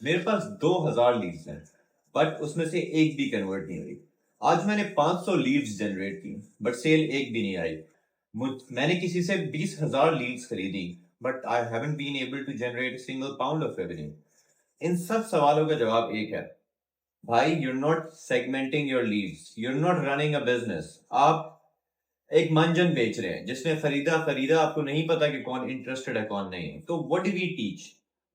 मेरे पास 2000 लीड्स हैं, बट उसमें से एक भी कन्वर्ट नहीं हुई। आज मैंने 500 लीड्स जनरेट की, बट सेल एक भी नहीं आई। मैंने किसी से 20,000 लीड्स खरीदी, but I haven't been able to generate single pound of revenue. इन सब सवालों का जवाब एक है, भाई, you're not segmenting your leads, you're not running a business। आप एक मंजन बेच रहे हैं, जिसने खरीदा आपको नहीं पता कि कौन इंटरेस्टेड है कौन नहीं है। तो what do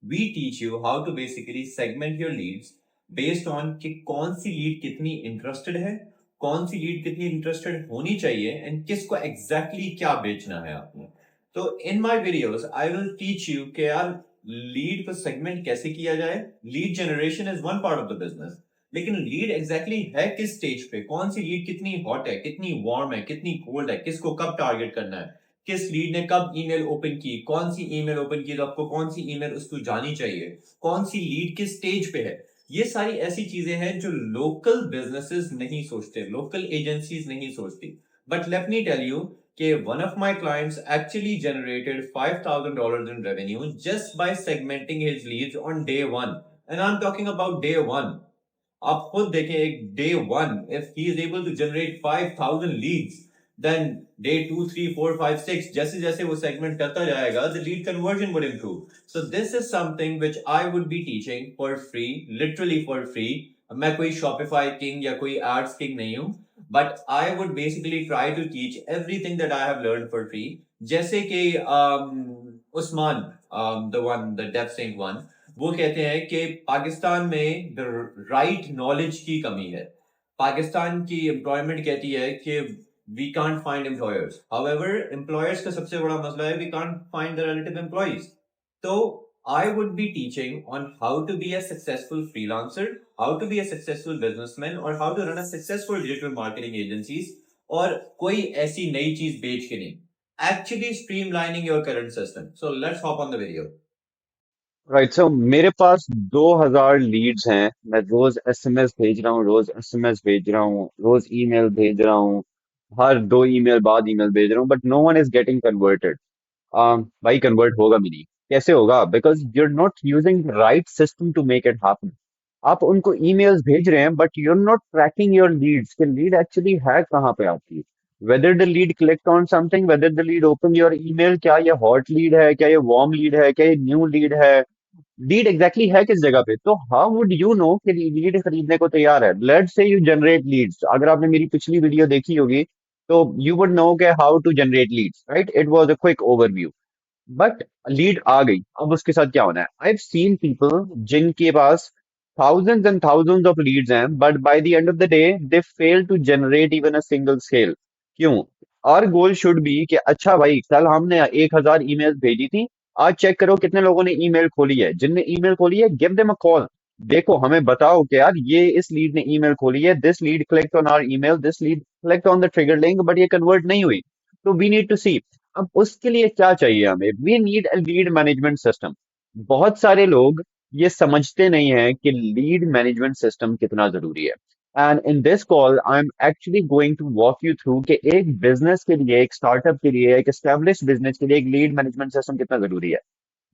we teach you how to basically segment your leads based on कि कौन सी लीड कितनी इंटरेस्टेड है, कौन सी लीड कितनी इंटरेस्टेड होनी चाहिए, एंड किसको एग्जैक्टली क्या बेचना है आपने। तो in my videos I will teach you कि यार लीड को सेगमेंट कैसे किया जाए। Lead generation is one part of the business, लेकिन लीड एग्जैक्टली है किस स्टेज पे, कौन सी लीड कितनी हॉट है, कितनी वार्म है, कितनी कोल्ड है, किसको कब टारगेट करना है, किस लीड ने कब ईमेल ओपन की, कौन सी ईमेल ओपन की तो आपको कौन सी ईमेल उसको जानी चाहिए, कौन सी लीड किस स्टेज पे है। ये सारी ऐसी चीजें हैं जो लोकल बिजनेसेस नहीं सोचते, लोकल एजेंसीज नहीं सोचती। But let me tell you कि one of my clients actually generated $5,000 in revenue just by segmenting his leads on day one. And I'm talking about day one. आप खुद देखें, एक day one if he is able to generate 5,000 leads, then day 2, 3, 4, 5, 6 जैसे जैसे वो segment करता जाएगा, the lead conversion would improve. So this is something which I would be teaching for free, literally for free. मैं कोई Shopify king या कोई ads king नहीं हूं, but I would basically try to teach everything that I have learn for free. जैसे कि Usman, the deaf Singh one, वो कहते हैं कि पाकिस्तान में द राइट नॉलेज की कमी है। पाकिस्तान की एम्प्लॉयमेंट कहती है कि we can't find employers, however employers का सबसे बड़ा मसला है we can't find the relative employees. तो I would be teaching on how to be a successful freelancer, how to be a successful businessman, और how to run a successful digital marketing agencies. और कोई ऐसी नई चीज बेच के नहीं, actually streamlining your current system. So let's hop on the video. Right. So मेरे पास 2000 लीड्स हैं। मैं रोज एसएमएस भेज रहा हूँ, रोज एसएमएस भेज रहा हूँ, रोज ईमेल भेज रहा हूँ, हर 2 ईमेल बाद ईमेल भेज रहा हूँ, but no one is getting converted. भाई कन्वर्ट होगा भी नहीं। कैसे होगा? Because you are not using right system to make it happen. आप उनको ईमेल्स भेज रहे हैं but you are not tracking your leads कि लीड एक्चुअली है कहाँ पे आपकी। Whether the lead click on something, whether the lead open your email, क्या ये हॉट लीड है, क्या ये वार्म लीड है, क्या ये न्यू लीड है, लीड एग्जैक्टली है किस जगह पे। तो हाउ वुड यू नो कि लीड खरीदने को तैयार है? Let's say you generate Leeds. अगर आपने मेरी पिछली वीडियो देखी होगी तो यू वुड नो के how to generate leads, right? It was a quick overview. But lead आ गई, अब उसके साथ क्या होना है? आई हैव सीन पीपल जिनके पास thousands and thousands of leads हैं, but by the end of the day they fail to generate even a single sale। क्यों? our goal should be कि अच्छा भाई, कल हमने 1000 ईमेल भेजी थी, आज चेक करो कितने लोगों ने ईमेल खोली है। जिनने ईमेल खोली है, गिव देम अ कॉल। देखो, हमें बताओ कि यार ये इस लीड ने ईमेल खोली है, this lead clicked on our email, this lead clicked on the trigger link, but ये कन्वर्ट नहीं हुई। तो वी नीड टू सी। अब उसके लिए क्या चाहिए हमें? We need a lead management system. बहुत सारे लोग ये समझते नहीं है कि लीड मैनेजमेंट सिस्टम कितना जरूरी है। And in this call I am actually going to walk you through कि एक बिजनेस के लिए, एक स्टार्टअप के लिए, एक एस्टेब्लिश बिजनेस के लिए एक लीड मैनेजमेंट सिस्टम कितना जरूरी है।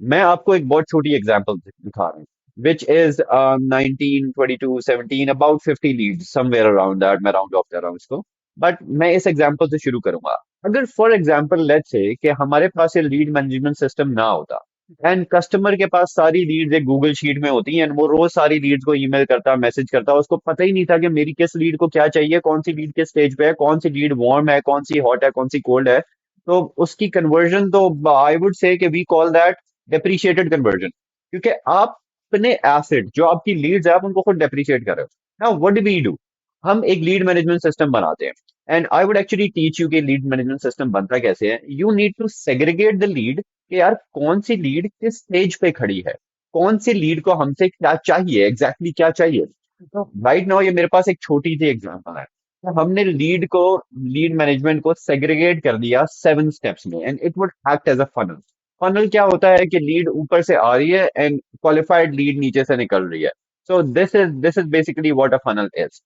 मैं आपको एक बहुत छोटी एग्जांपल दिखा रहा हूँ, which is 19, 22, 17, about 50 leads, somewhere around that. मैं राउंड ऑफ कर रहा हूँ इसको, बट मैं इस एग्जांपल से शुरू करूंगा। अगर फॉर एग्जांपल लेट्स से कि हमारे पास ये लीड मैनेजमेंट सिस्टम ना होता, एंड कस्टमर के पास सारी लीड्स एक गूगल शीट में होती हैं, वो रोज सारी लीड्स को ईमेल करता, मैसेज करता, उसको पता ही नहीं था कि मेरी किस लीड को क्या चाहिए, कौन सी लीड किस स्टेज पे है, कौन सी लीड वार्म है, कौन सी हॉट है, कौन सी कोल्ड है। तो उसकी कन्वर्जन तो I would say that we call that depreciated conversion. क्योंकि आप अपने एसेट, जो आपकी लीड्स है, आप उनको खुद डेप्रिशिएट कर रहे हो। Now what do we do? हम एक लीड मैनेजमेंट सिस्टम बनाते हैं, and I would actually teach you कि लीड मैनेजमेंट सिस्टम बनता कैसे है। You need to segregate the lead कि यार कौन सी लीड किस स्टेज पे खड़ी है, कौन सी लीड को हमसे क्या चाहिए, एग्जैक्टली क्या चाहिए। तो राइट नाउ ये मेरे पास एक छोटी सी एग्जांपल है। तो हमने लीड मैनेजमेंट को सेग्रीगेट कर दिया 7 स्टेप्स में, and it would act as a funnel. Funnel क्या होता है कि लीड ऊपर से आ रही है एंड क्वालिफाइड लीड नीचे से निकल रही है। So this is basically what a funnel is.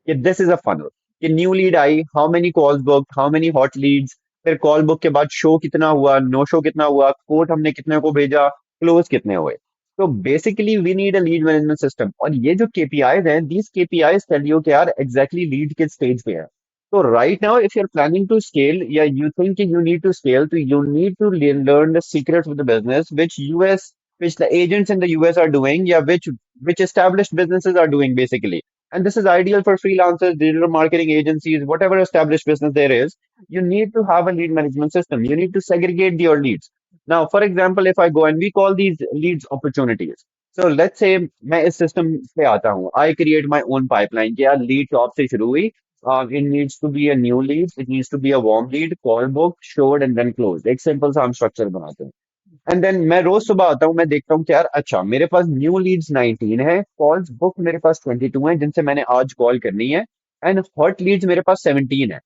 कि दिस इज अ फनल कि न्यू लीड आई, how many calls book, how many hot leads, फिर कॉल बुक के बाद शो कितना हुआ, नो शो कितना हुआ, कोट हमने कितने को भेजा, क्लोज कितने हुए। तो basically we need a lead management system. और ये जो केपीआईज हैं, दीज केपीआईज टेल यू कि यार एग्जैक्टली लीड किस स्टेज पे है। तो right now if you are planning to scale या you think you need to scale, तो you need to learn the secrets of the business which us, which the agents in the US are doing, yeah, which established businesses are doing basically. And this is ideal for freelancers, digital marketing agencies, whatever established business there is. You need to have a lead management system. You need to segregate your leads. Now, for example, if I go and we call these leads opportunities. So let's say मैं इस system पे आता हूँ. I create my own pipeline. क्या lead top से शुरू हुई. It needs to be a new lead. It needs to be a warm lead, call book, showed, and then closed. एक simple सा हम structure बनाते हैं. एंड देन मैं रोज सुबह आता हूँ, मैं देखता हूँ कि यार अच्छा मेरे पास न्यू लीड्स 19 है, कॉल्स बुक मेरे पास 22 है जिनसे मैंने आज कॉल करनी है, एंड हॉट लीड्स मेरे पास 17 है।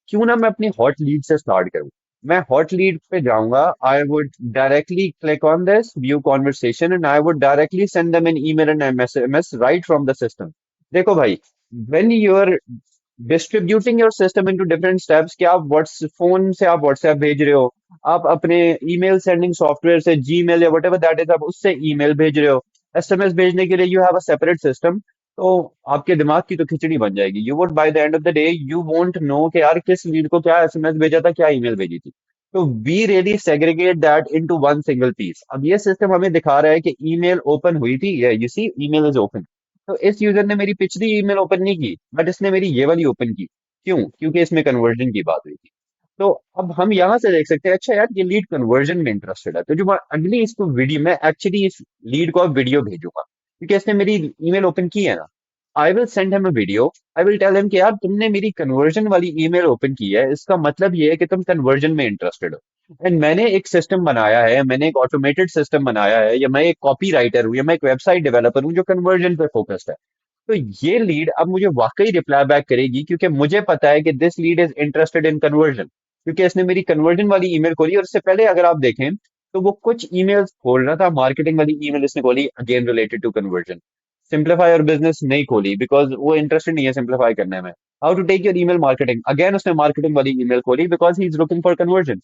क्यों ना मैं अपनी हॉट लीड से स्टार्ट करूं। मैं हॉट लीड पे जाऊंगा, I would directly click on this view conversation and I would directly send them an email and SMS right from the system. देखो भाई, when you are distributing your system into different steps, कि आप what's phone से आप WhatsApp भेज रहे हो, आप अपने ईमेल सेंडिंग सॉफ्टवेयर से जीमेल या व्हाटएवर दैट इज आप उससे ईमेल भेज रहे हो, एसएमएस भेजने के लिए you have a separate system. तो आपके दिमाग की तो खिचड़ी बन जाएगी। You would by the end of the day you won't know कि यार किस लीड को क्या एसएमएस भेजा था, क्या ईमेल भेजी थी। तो we really segregate that into one single piece. अब ये सिस्टम हमें दिखा रहा है कि ईमेल ओपन हुई थी, you see email is open. तो इस यूजर ने मेरी पिछली ईमेल ओपन नहीं की, बट इसने मेरी ये वाली ओपन की। क्यों? क्योंकि इसमें कन्वर्जन की बात हुई थी। तो अब हम यहां से देख सकते हैं, अच्छा यार ये लीड कन्वर्जन में इंटरेस्टेड है, तो जो मैं अगली इसको वीडियो मैं एक्चुअली इस लीड को अब वीडियो भेजूंगा, क्योंकि इसने मेरी ईमेल ओपन की है ना। I will send him a video. I will tell him कि यार तुमने मेरी कन्वर्जन वाली ईमेल ओपन की है, इसका मतलब ये है कि तुम कन्वर्जन में इंटरेस्टेड हो। एंड मैंने एक सिस्टम बनाया है, मैंने एक ऑटोमेटेड सिस्टम बनाया है, या मैं एक कॉपी राइटर हूँ, या मैं एक वेबसाइट डेवलपर हूँ जो कन्वर्जन पे फोकस्ड है। तो ये लीड अब मुझे वाकई रिप्लाई बैक करेगी, क्योंकि मुझे पता है कि this lead is interested in conversion, क्योंकि इसने मेरी कन्वर्जन वाली ईमेल खोली। और इससे पहले अगर आप देखें तो वो कुछ ईमेल्स खोल रहा था, मार्केटिंग वाली ईमेल इसने खोली, again related to conversion. Simplify और बिजनेस नहीं खोली, बिकॉज वो इंटरेस्टेड नहीं है सिंप्लीफाई करने में। How to take your email marketing, again उसने मार्केटिंग वाली ईमेल खोली, because he is looking for conversion.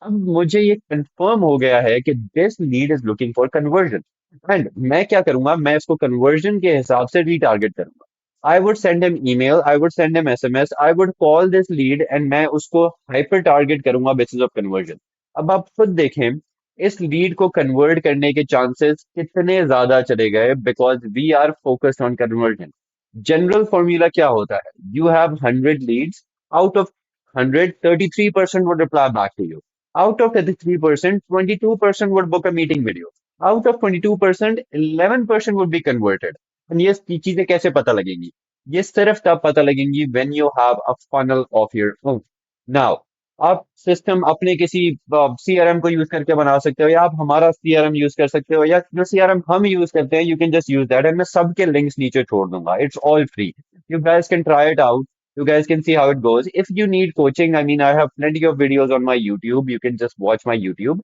अब मुझे ये कंफर्म हो गया है कि this lead is looking for conversion. And मैं क्या करूंगा, मैं इसको कन्वर्जन के हिसाब से रीटारगेट करूंगा। I would send him email, I would send him SMS, I would call this lead, and मैं उसको हाइपर टारगेट करूंगा बेसिस ऑफ कन्वर्जन। अब आप खुद देखें इस लीड को कन्वर्ट करने के चांसेस कितने ज्यादा चले गए, because we are focused on conversion. General formula क्या होता है, you have 100 leads, out of 100 33% would reply back to you. Out of 33%, 22% would book a meeting video. Out of 22%, 11% would be converted. And ये चीजें कैसे पता लगेंगी? ये सिर्फ तब पता लगेंगी when you have a funnel of your own. Now, आप सिस्टम अपने किसी सीआरएम को यूज करके बना सकते हो, या आप हमारा सीआरएम यूज कर सकते हो, या जो सीआरएम हम यूज करते हैं, you can just use that, and मैं सबके लिंक्स नीचे छोड़ दूंगा। It's all free, you guys can try it out. You guys can see how it goes. If you need coaching, I mean, I have plenty of videos on my YouTube. You can just watch my YouTube.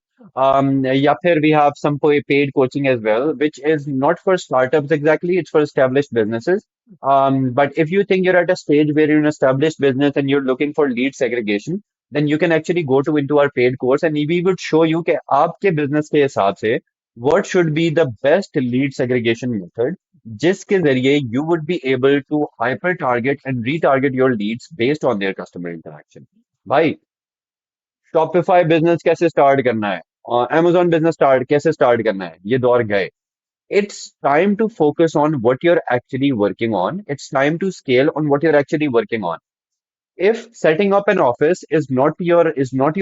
या फिर we have some paid coaching as well, which is not for startups exactly. It's for established businesses. But if you think you're at a stage where you're an established business and you're looking for lead segregation, then you can actually go to into our paid course, and we would show you कि आपके business के हिसाब से what should be the best lead segregation method, जिसके जरिए you would be able to hyper target and retarget your leads based on their customer interaction. भाई, Shopify business कैसे start करना है, Amazon बिजनेस स्टार्ट कैसे स्टार्ट करना है, ये दौर गए। It's time to focus on what you're actually working on. It's time to scale on what you're actually working on. If setting up an office is not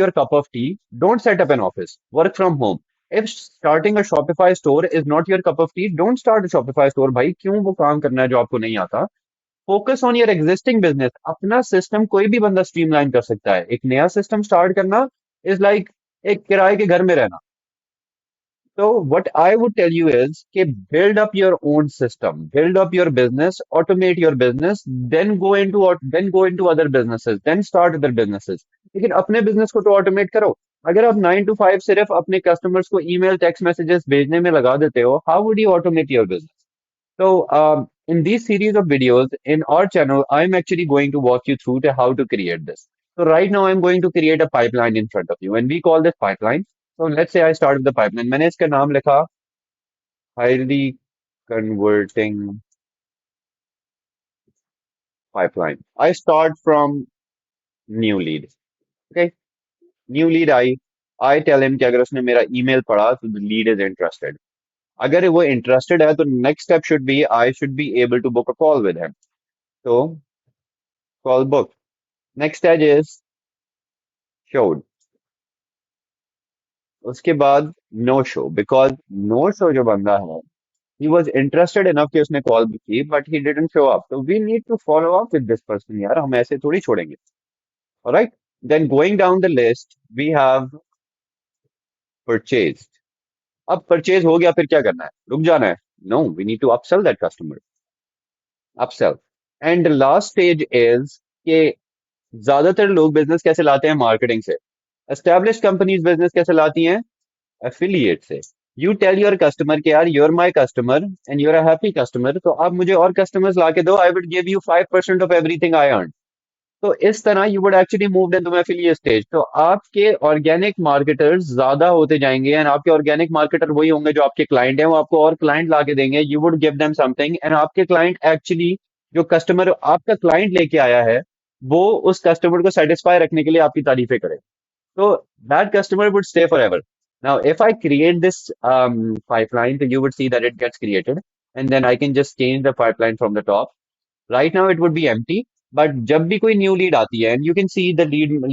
your cup of tea, don't set up an office. Work from home. If starting a Shopify store is not your cup of tea, don't start a Shopify store. भाई क्यों वो काम करना है जो आपको नहीं आता। Focus on your existing business. अपना सिस्टम कोई भी बंदा स्ट्रीमलाइन कर सकता है, एक नया सिस्टम स्टार्ट करना इज लाइक एक किराए के घर में रहना। So what I would tell you is कि build up your own system, build up your business, automate your business, then go into other businesses, then start other businesses. लेकिन अपने business को तो automate करो। अगर आप 9 to 5 सिर्फ अपने customers को email, text messages भेजने में लगा देते हो, how would you automate your business? So, in these series of videos in our channel, I'm actually going to walk you through to how to create this. So right now I'm going to create a pipeline in front of you, and we call this pipeline. So let's say I start with the pipeline. मैंने इसका नाम लिखा highly converting pipeline. I start from new lead. Okay, new lead I tell him कि अगर उसने मेरा email पढ़ा तो the lead is interested. अगर वो interested है तो next step should be I should be able to book a call with him. So call book. Next stage is showed. उसके बाद no show because no show जो बंदा है he was interested enough कि उसने call भी की but he didn't show up. So we need to follow up with this person यार हम ऐसे थोड़ी छोड़ेंगे. Alright? Then going down the list we have purchased. अब परचेज हो गया फिर क्या करना है रुक जाना है no we need to upsell that customer upsell and last stage is कि ज्यादातर लोग बिजनेस कैसे लाते हैं मार्केटिंग से एस्टेब्लिश कंपनीज बिजनेस कैसे लाती हैं एफिलिएट से यू टेल योर कस्टमर कि यार you're my customer and you're a happy customer तो आप मुझे और कस्टमर्स ला के दो I will give you 5% off everything I earn तो इस तरह you would actually move into affiliate stage तो आपके ऑर्गेनिक मार्केटर्स ज्यादा होते जाएंगे एंड आपके ऑर्गेनिक मार्केटर वही होंगे जो आपके क्लाइंट हैं वो आपको और क्लाइंट ला के देंगे you would give them something and आपके क्लाइंट एक्चुअली जो कस्टमर आपका क्लाइंट लेके आया है वो उस कस्टमर को सेटिस्फाई रखने के लिए आपकी तारीफें करे so that customer would stay forever. Now, if I create this pipeline, then you would see that it gets created, and then I can just change the pipeline from the top. Right now, it would be empty, but जब भी कोई new lead आती है, and you can see the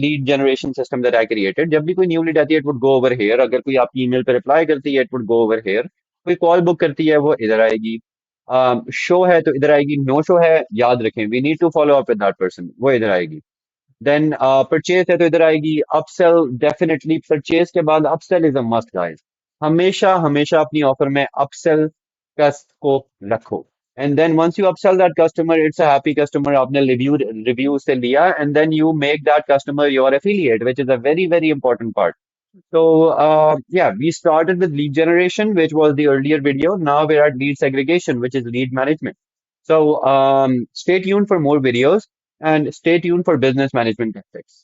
lead generation system that I created. जब भी कोई new lead आती है, it would go over here. अगर कोई आपकी email पे reply करती है, it would go over here. कोई call book करती है, वो इधर आएगी. Show है तो इधर आएगी. No show है, याद रखें. We need to follow up with that person. वो इधर आएगी. देन परचेज है तो इधर आएगी अपसेल डेफिनेटली परचेज के बाद upsell is a must guys हमेशा हमेशा अपनी ऑफर में अपसेल का स्कोप रखो and then once you upsell that customer it's a happy customer आपने रिव्यू से लिया and then you make that customer your affiliate which is a very very important part so yeah we started with lead generation which was the earlier video now we're at lead segregation which is lead management so stay tuned for more videos and stay tuned for business management tactics.